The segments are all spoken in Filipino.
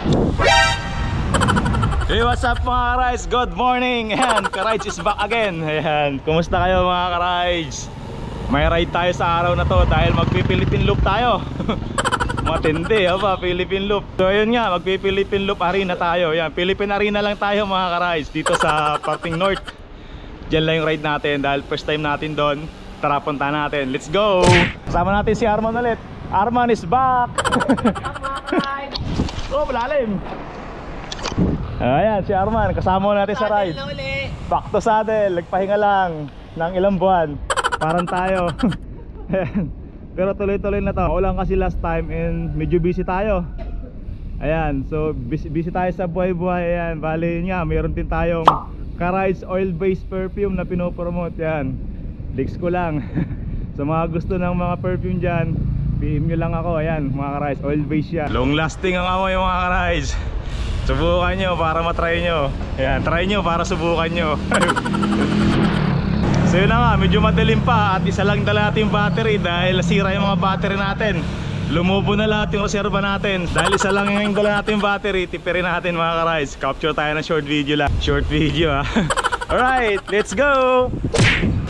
Hey, what's up mga ka-rides? Good morning! Ayan, ka-rides is back again. Ayan, kumusta kayo mga ka-rides? May ride tayo sa araw na to dahil magpi-Philippine Loop tayo. Matindi, ba? Philippine Loop. So ayun nga, magpi-Philippine Loop Arena tayo. Ayan, Philippine Arena lang tayo mga ka-rides dito sa parting north. Diyan lang yung ride natin dahil first time natin doon. Tara, punta natin. Let's go! Kasama natin si Arman ulit. Arman is back! Oh, malalim! Ayan, si Arman, kasama natin sa ride. Back to saddle, nagpahinga lang ng ilang buwan. Parang tayo. Pero tuloy-tuloy na to. Ulang kasi last time and medyo busy tayo. Ayan, so busy tayo sa buhay-buhay. Ayan, bali nga, mayroon din tayong ka-rides oil-based perfume na pinopromote. Yan, leaks ko lang. Sa mga gusto ng mga perfume dyan, PM nyo lang ako. Ayan, mga ka-rides, oil-based yan. Long lasting ang amoy mga ka-rides. Subukan nyo para matry nyo. Ayan, try nyo para subukan nyo. So yun na nga, medyo madilim pa at isa lang dala natin yung battery dahil nasira yung mga battery natin. Lumubo na lahat yung reserva natin. Dahil isa lang yung dala natin yung battery, tipirin natin mga ka-rides. Capture tayo ng short video lang. Short video ha. Alright, let's go!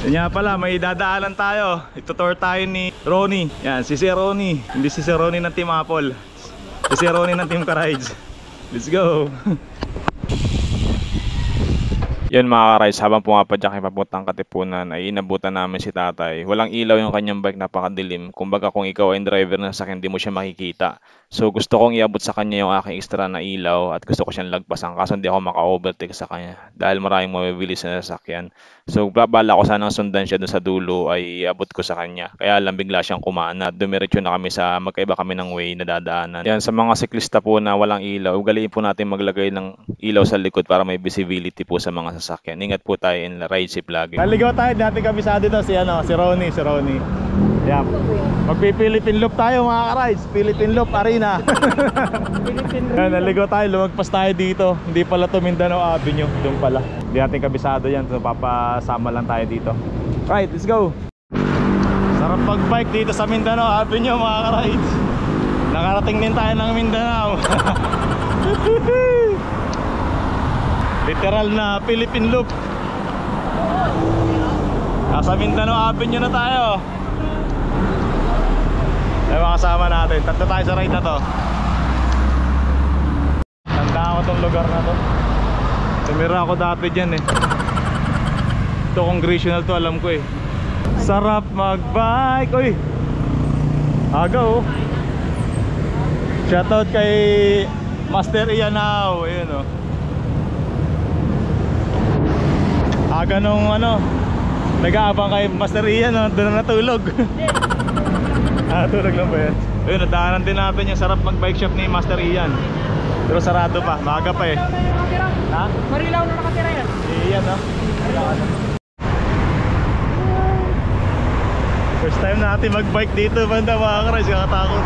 Yan pala, may dadaanan tayo. Itutour tayo ni Ronnie. Yan, si Ronnie. Hindi si Ronnie ng Team Apple. Si Ronnie ng Team Ka-Rides. Let's go! Yan mga ka-rides, habang pumapadyak yung papuntang Katipunan ay inabutan namin si tatay. Walang ilaw yung kanyang bike, napakadilim. Kumbaga kung ikaw ay driver ng sasakyan, hindi mo siya makikita. So gusto kong iabot sa kanya yung aking extra na ilaw at gusto ko siyang lagpasan kaso hindi ako maka-overtake sa kanya dahil maraming mabibilis na sasakyan. So bala ko sanang sundan siya dun sa dulo ay iabot ko sa kanya. Kaya lang bigla siyang kumana. Dumiretso na kami sa magkaiba kami ng way na dadaanan. Yan, sa mga siklista po na walang ilaw, ugaliin po natin maglagay ng ilaw sa likod para may visibility po sa mga sasakyan. Ingat po tayo in ride safe lagi. Naligaw tayo, dati kabisado dito si Ronnie. Yan. Magpi-Philippine Loop tayo mga ka-rides. Philippine Loop Arena. Yan, naligaw tayo, lumagpas tayo dito. Hindi pala to Mindanao Avenue, doon pala. Hindi natin kabisado yan, so papasama lang tayo dito. Right, let's go. Sarap mag-bike dito sa Mindanao Avenue mga ka-rides. Nakarating din tayo ng Mindanao. Literal na Philippine Loop. Nasa Mindanao Avenue na tayo. Ay mga kasama natin. Tatlo tayo sa ride na to. Tandaan ko tong lugar na to. Tumira ako dati dyan eh. Ito congressional to, alam ko eh. Sarap mag-bike. Uy, aga oh. Shoutout kay Master Ian now. Ayun oh. Aga nung nag-aabang kay Master Ian, doon na natulog. Tulog lang ba yan? Ayun, nadaanan din natin yung sarap mag-bike shop ni Master Ian. Pero sarado pa, maaga pa eh. Ha? Marilaw na nakatira yan. Ian First time natin mag-bike dito, banda mga ka-rides, kakatakot.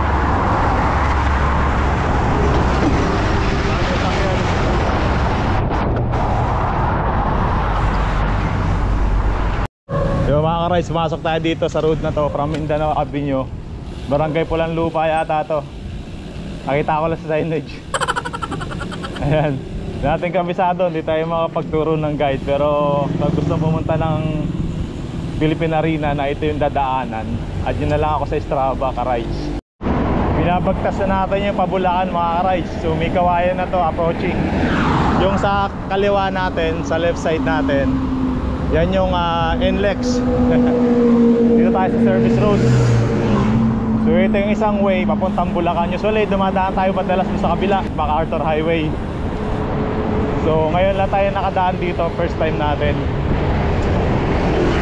Yung mga ka-rides, pumasok tayo dito sa road na to from Mindanao Avenue. Barangay Pulanlupa yata to. Nakita ko lang sa signage. Ayan, natin kabisado, hindi tayo makapagturo ng guide. Pero pag gusto pumunta ng Philippine Arena na ito yung dadaanan, add nyo na lang ako sa Strava ka-rides. Binabagtas na natin yung Pabulacan mga ka-rides. So may kawayan na to approaching. Yung sa kaliwa natin, sa left side natin, yan yung NLEX. Dito tayo sa service road. So ito yung isang way papuntang Bulacan. Usually dumadaan tayo madalas sa kabila, MacArthur Highway. So ngayon lang tayo nakadaan dito, first time natin.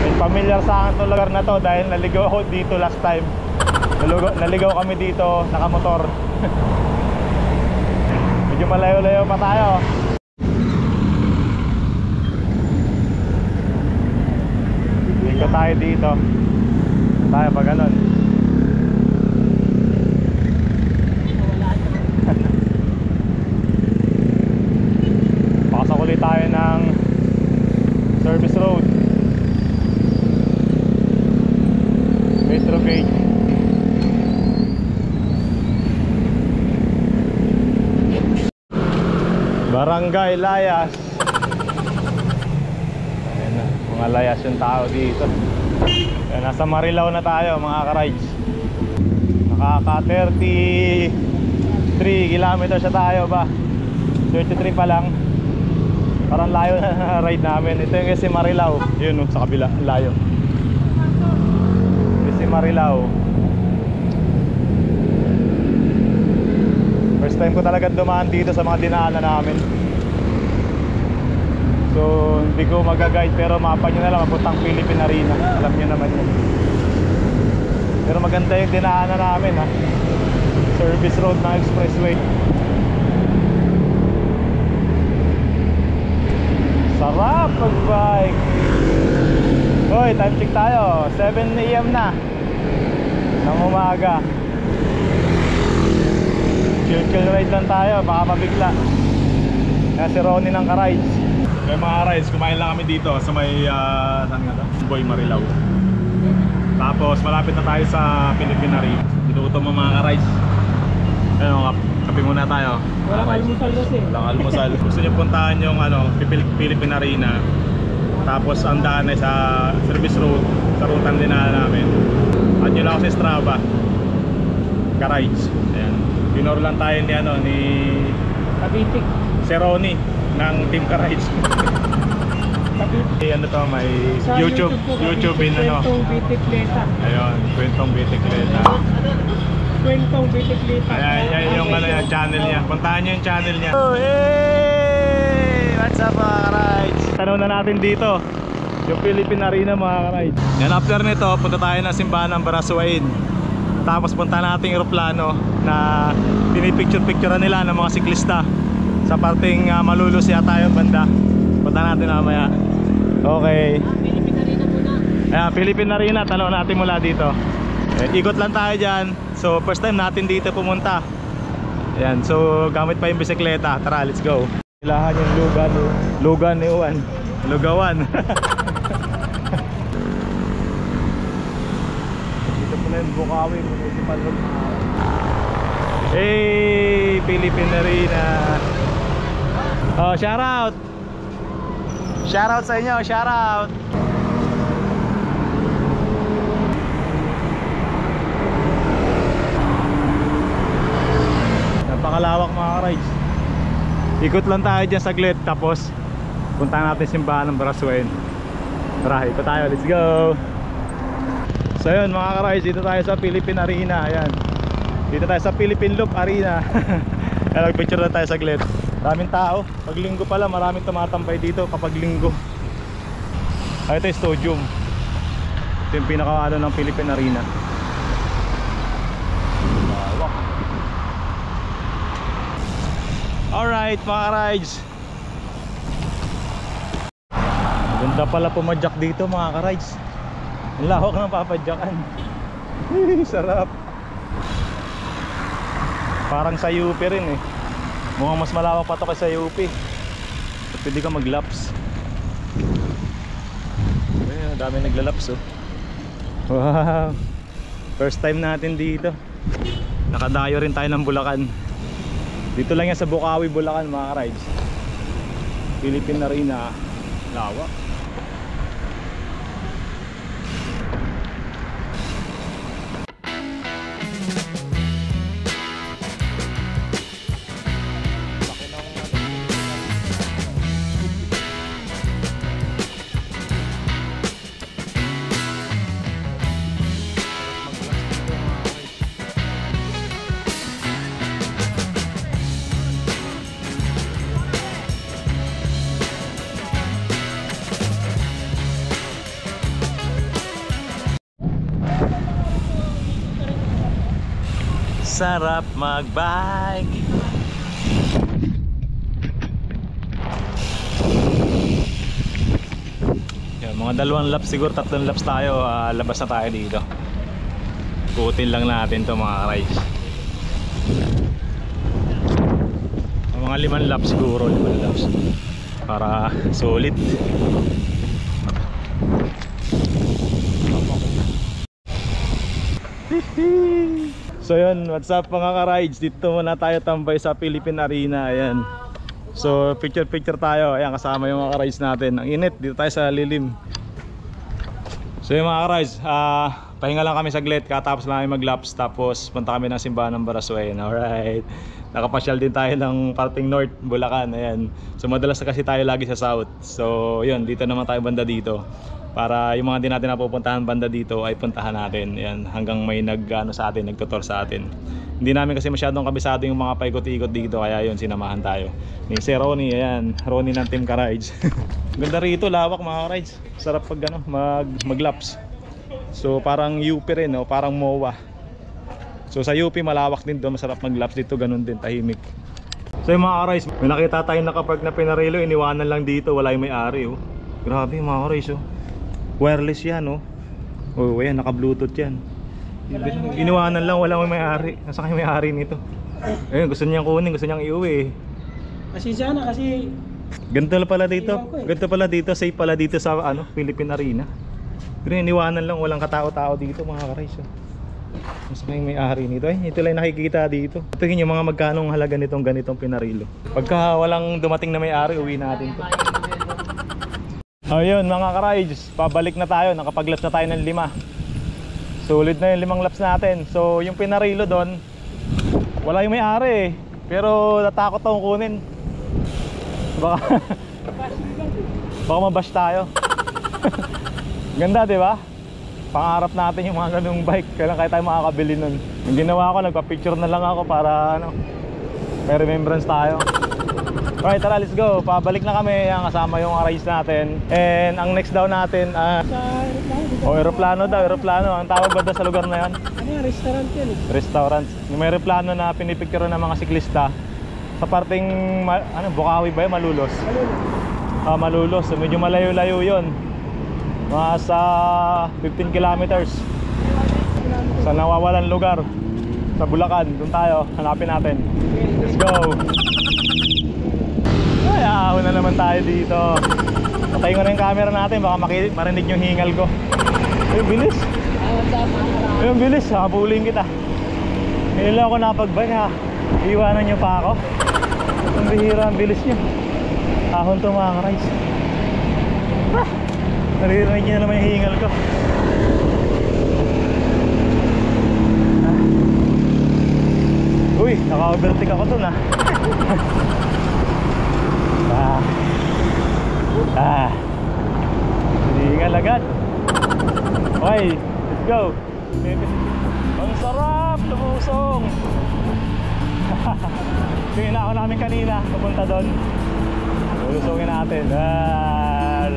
And familiar sa akin itong lugar na to dahil naligaw ako dito last time. Naligaw kami dito, nakamotor. Medyo malayo-layo pa tayo. Ikot tayo dito. Tayo pa ganun. Tayo ng service road, metro gauge. Barangay Layas. Ayan na, mga layas yung tao dito. Ayan, nasa Marilao na tayo mga ka-rides. Nakaka 33 kilometers na tayo ba? 33 pa lang. Parang layo na ride namin. Ito yung kasi Marilao. Yun sa kabila, layo. Kasi Marilao. First time ko talaga dumaan dito sa mga dinaanan namin. So hindi ko mag-guide, pero mapa nyo na lang papuntang Philippine Arena. Alam nyo naman yun. Pero maganda yung dinaanan namin ha. Service road na expressway. Sarap mag-bike. Hoy, time check tayo. 7 AM na ng umaga. Chill ride lang tayo, baka mabigla. Kaya si Ronnie ng ka-rides. Kaya mga ka-rides, kumain lang kami dito sa may saan nga to? Boy Marilao. Tapos malapit na tayo sa Philippine Arena. Ginutom ang mga ka-rides. Ayun, kape muna tayo. Walang almusal kasi. Walang almusal. Gusto nyo puntahan yung Philippine Arena. Tapos ang daan ay sa service road, sa rutan din na namin. At nyo lang ako sa Strava ka-rides. Ayan. Pinor lang tayo ni Kabitik. si Ronnie ng Team ka-rides. Kabitik. Ano to, may Sa YouTube in ano. Kwentong Bitikleta. Ayun, Kwentong Bitikleta. Kwentong Bitikleta. Ayan yung ano yung channel niya. Puntahan nyo yung channel niya. Oh, hey! What's up mga ka-rides? Tanong na natin dito yung Philippine Arena mga ka-rides. Yan, after nito punta tayo ng simbahan ng Barasuain. Tapos punta natin yung aeroplano na pinipicture-picturean nila ng mga siklista sa parting Malulus yata yung banda. Punta natin mamaya. Okay. Philippine Arena muna. Ayan, Philippine Arena, tanong natin mula dito. Ikot lang tayo dyan. So first time natin dito pumunta. Ayan, so gamit pa yung bisikleta. Tara, let's go. Ilahan yung lugan ni Juan. Lugawan. Dito po na yung Bukawi Municipal Road. Hey, Philippine Arena. Oh, shout out. Shout out sa inyo, shout out. Napakalawak mga ka-rides. Ikot lang tayo dyan saglit, tapos punta natin simbahan ng Barasuain. Tara, ikot tayo, let's go. So yun mga ka-rides, dito tayo sa Philippine Arena. Ayan, dito tayo sa Philippine Loop Arena. Nag-picture na tayo saglit. Maraming tao, pag linggo pala maraming tumatambay dito kapag linggo. Ay, ito yung stadium. Ito yung pinaka-ano ng Philippine Arena. Alright mga rides, maganda pala pumadyak dito mga ka-rides. Ang lahok ng papadyakan. Sarap. Parang sa UP rin eh. Mukhang mas malawak pa ito kaysa UP. At pwede ka mag-laps. Ayun, dami nagla-laps oh. Wow, first time natin dito. Nakadayo rin tayo ng Bulacan. Dito lang yan sa Bukawi, Bulacan mga ka-rides. Philippine Arena. Lawak. Sarap mag-bike. Yan, mga 2 laps siguro, 3 laps tayo, labas na tayo dito. Kutin lang natin to mga rides. Mga 5 laps siguro, 5 laps para solid. So yun, what's up mga ka-rides? Dito muna tayo tambay sa Philippine Arena. Ayan, So picture tayo. Ayan, kasama yung mga ka-rides natin. Ang init, dito tayo sa lilim. So yung mga ka-rides, pahinga lang kami saglit. Katapos lang kami mag-laps. Tapos punta kami ng simbahan ng Baraswayan. Alright. Nakapasyal din tayo ng parting North, Bulacan. Ayan. So madalas na kasi tayo lagi sa South. So yun, dito naman tayo banda dito. Para yung mga di natin napupuntahan banda dito ay puntahan natin. Ayan, hanggang may sa atin, nagtutor sa atin. Hindi namin kasi masyadong kabisado yung mga paikot-ikot dito, kaya yun, sinamahan tayo ni si Ronnie. Ayan, Ronnie ng Team Ka-Rides. Ganda rito, lawak mga ka-rides. Sarap pag mag-laps. So parang UP rin, no? Parang MOA. So sa UP malawak din doon, masarap mag-laps. Dito ganun din, tahimik. So yung mga ka-rides, may nakita tayong nakapark na Pinarello, iniwanan lang dito, wala yung may-ari, oh. Grabe mga ka-rides, oh. Wireless yan, oh. Oh, ayan, naka-bluetooth yan. Iniwanan lang, wala may may-ari. Nasaan kayo may-ari nito? Ayun, gusto niyang kunin, gusto niyang iuwi. Pasensya na kasi Ganito pala dito. Ganito pala dito, safe pala dito sa Philippine Arena. Pero iniwanan lang, walang katao-tao dito mga ka-rides. Nasaan kayo may-ari nito? Ay, ito lang nakikita dito. Tingin niyo mga magkano ang halaga nitong ganitong Pinarello. Pagka walang dumating na may-ari, uwi natin to. Ayun mga ka-rides, pabalik na tayo. Nakapag-laps na tayo ng 5. Sulit na yung 5 laps natin. So yung Pinarello doon, wala yung may-ari eh. Pero natakot akong kunin. Baka baka mabash tayo. Ganda, di ba? Pangarap natin yung mga ganung bike. Kailan kaya tayo makakabili nun. Yung ginawa ko, nagpa-picture na lang ako para may remembrance tayo. Alright, tara, let's go. Pabalik na kami. Yan, kasama yung rides natin. And ang next daw natin, sa aeroplano. aeroplano daw, aeroplano. Ang tawag ba daw sa lugar na yan? Ano yan, restaurant yan eh. Restaurant. Yung may aeroplano na pinipicture ng mga siklista sa parting Bukawi ba yun? Malulos? Malulos. So, medyo malayo-layo yun. Mga sa 15 kilometers sa nawawalan lugar sa Bulacan. Doon tayo, hanapin natin. Let's go. Ay, ahon na naman tayo dito. Patayin ko na yung camera natin, baka marinig yung hingal ko. Ay, bilis. Ay, bilis, habulin kita. Ngayon lang ako napag-bike, ha. Iwanan nyo pa ako. Ang bihira, ang bilis nyo. Ahon to mga ka-rides. Naririnig nyo na naman yung hingal ko. Uy, naka-overtake ako dun, ha. Hingal agad. Okay, let's go. Ang sarap, lumusong. Yung inako namin kanina, papunta doon. Lulusungin natin.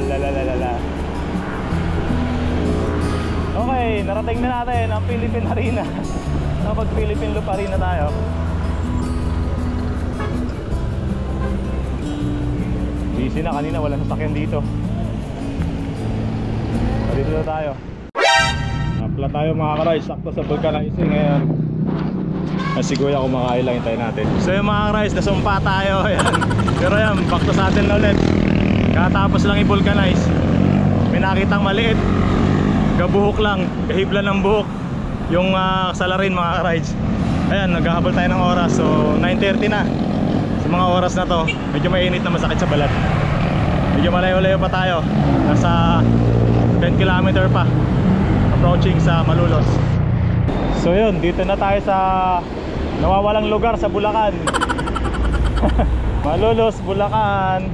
Lalalala. Okay, narating na natin ang Philippine Arena. Kapag Philippine Loop Arena tayo. Busy na, kanina walang sasakyan dito. Dito na tayo. Napla tayo mga ka-rides, sakto sa vulcanizing ngayon. Si Kuya kumakain lang, hintayin natin. So yung mga ka-rides, nasumpa tayo. Ayan. Pero yan, back to sa atin na ulit. Katapos lang i-vulcanize. May nakitang maliit. Gabuhok lang, kahiblan ng buhok. Yung salarin mga ka-rides. Ayan, naghahabol tayo ng oras. So 9:30 na. Sa mga oras na to, medyo mainit na, masakit sa balat. Medyo malayo-layo pa tayo. Nasa 10 km pa. Approaching sa Malulos. So yun, dito na tayo sa nawawalang lugar sa Bulacan. Malulos, Bulacan.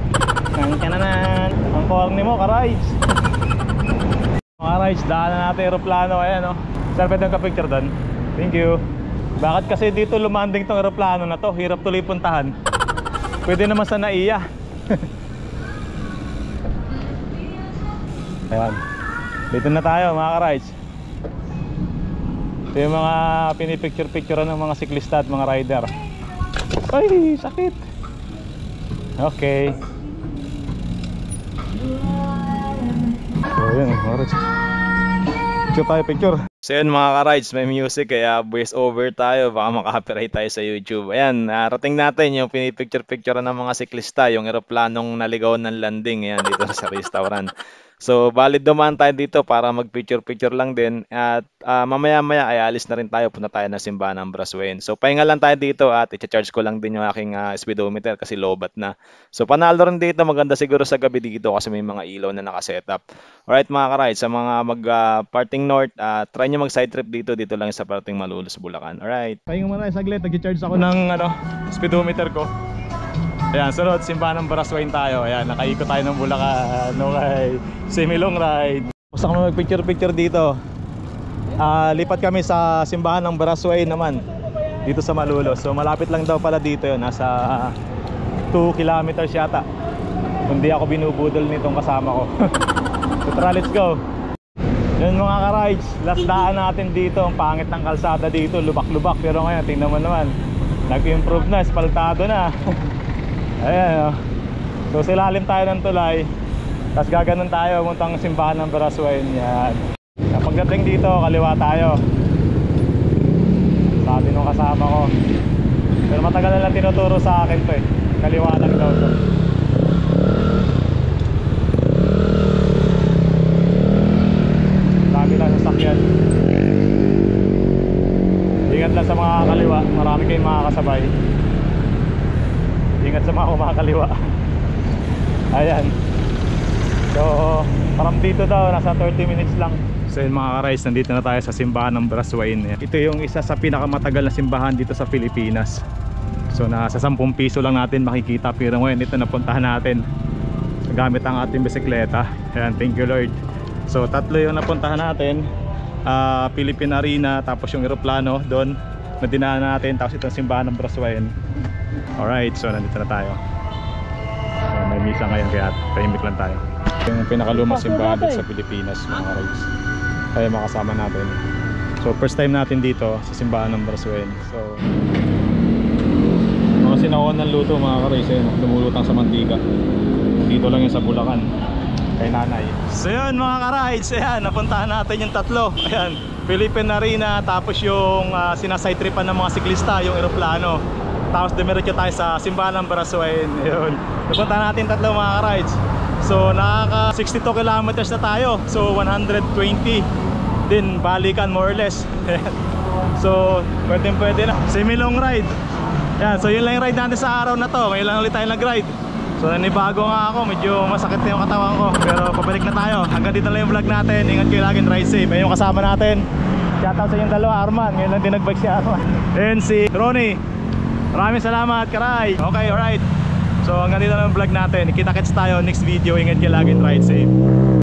Nankanananan. Ang corny mo, ka-rides. Mga rides, daanan natin aeroplano. Ayan, oh. Sir, pwede ka picture doon? Thank you. Bakit kasi dito lumanding tong aeroplano na to? Hirap tuloy puntahan. Pwede naman sa Naiya. Ayan. Dito na tayo mga ka-rides. Ito yung mga pinipicture-picture ng mga siklista at mga rider. Ay, sakit. Okay. So yun mga rides. Picture tayo, picture. So yun mga ka-rides, may music kaya voice over tayo, baka maka-copyright tayo sa YouTube. Ayan, narating natin yung pinipicture-picture ng mga siklista, yung eroplanong naligaw ng landing. Ayan, dito sa restaurant. So, valid dumaan tayo dito para mag-picture-picture lang din. At mamaya-maya ay alis na rin tayo. Punta tayo ng simbahan ng Braswen. So, pahinga lang tayo dito at i-charge ko lang din yung aking speedometer kasi lobat na. So, panalo rin dito. Maganda siguro sa gabi dito kasi may mga ilaw na nakasetup. Alright mga ka-ride, sa mga parting north, try nyo mag-side trip dito. Dito lang sa parting Malolos, Bulacan. Alright. Pahinga muna tayo saglit. Nag-charge ako ng speedometer ko. Ayan, sunod, simbahan ng Braswen tayo. Ayan, nakaikot tayo ng Bulacan. Okay, semi-long ride. Gusto ko mag-picture-picture dito. Lipat kami sa simbahan ng Braswen naman. Dito sa Malolos. So malapit lang daw pala dito yun. Nasa 2 kilometers yata. Hindi ako binubudol nitong kasama ko. So tara, let's go. Yun mga ka-rides, last daan natin dito. Ang pangit ng kalsada dito, lubak-lubak. Pero ngayon, tingnan mo naman, nag-improve na, espaltado na. Ayan, so silalim tayo ng tulay. Tapos gaganon tayo, puntang simbahan ng Braswen. Yan. Pagdating dito, kaliwa tayo. Sabi nung kasama ko. Pero matagal na lang tinuturo sa akin to eh. Kaliwa lang daw to. Sabi lang sa sakyan. Ingat lang sa mga kaliwa. Marami kayong makakasabay. Ingat sa mga kumakaliwa. Ayan. So parang dito daw, nasa 30 minutes lang. So yun mga ka-rides, nandito na tayo sa simbahan ng Braswen. Ito yung isa sa pinakamatagal na simbahan dito sa Pilipinas. So nasa 10 piso lang natin makikita. Pero ngayon ito napuntahan natin gamit ang ating bisikleta. Ayan, thank you Lord. So tatlo yung napuntahan natin. Philippine Arena, tapos yung eroplano doon na dinaanan natin, tapos itong simbahan ng Braswen. Alright, so nandito na tayo. So, may misa ngayon kaya tahimik lang tayo. Yung pinakalumang simbahan dito sa Pilipinas mga rides. Kaya makasama natin. So first time natin dito sa simbahan ng Braswen. So mga sinaon ng luto mga ka-rides, lumulutang sa mantika. Dito lang yung sa Bulacan kay nanay. So yun mga ka-rides, ayan, napuntahan natin yung tatlo. Ayan, Philippine Arena, tapos yung sinaside tripan ng mga siklista, yung eroplano. Tapos dumiretso tayo sa simbahan ng Braswen. Ayun. Napunta natin tatlo mga ka-rides. So nakaka 62 kilometers na tayo. So 120 din balikan more or less. So pwede na. Semi-long ride. Yan, so yun lang yung ride natin sa araw na to. Ngayon lang ulit tayo nag-ride. So nanibago nga ako, medyo masakit na yung katawan ko. Pero pabalik na tayo. Hanggang dito lang yung vlog natin. Ingat kayo lagi, ride safe. Ayun yung kasama natin. Shoutout sa yung dalawa, Arman. Ngayon lang din nag-bike si Arman. And si Ronnie. Maraming salamat, karay. Okay, alright. So hanggang dito lang yung vlog natin. Kita-kits tayo next video. Ingat kayo lagi, ride safe.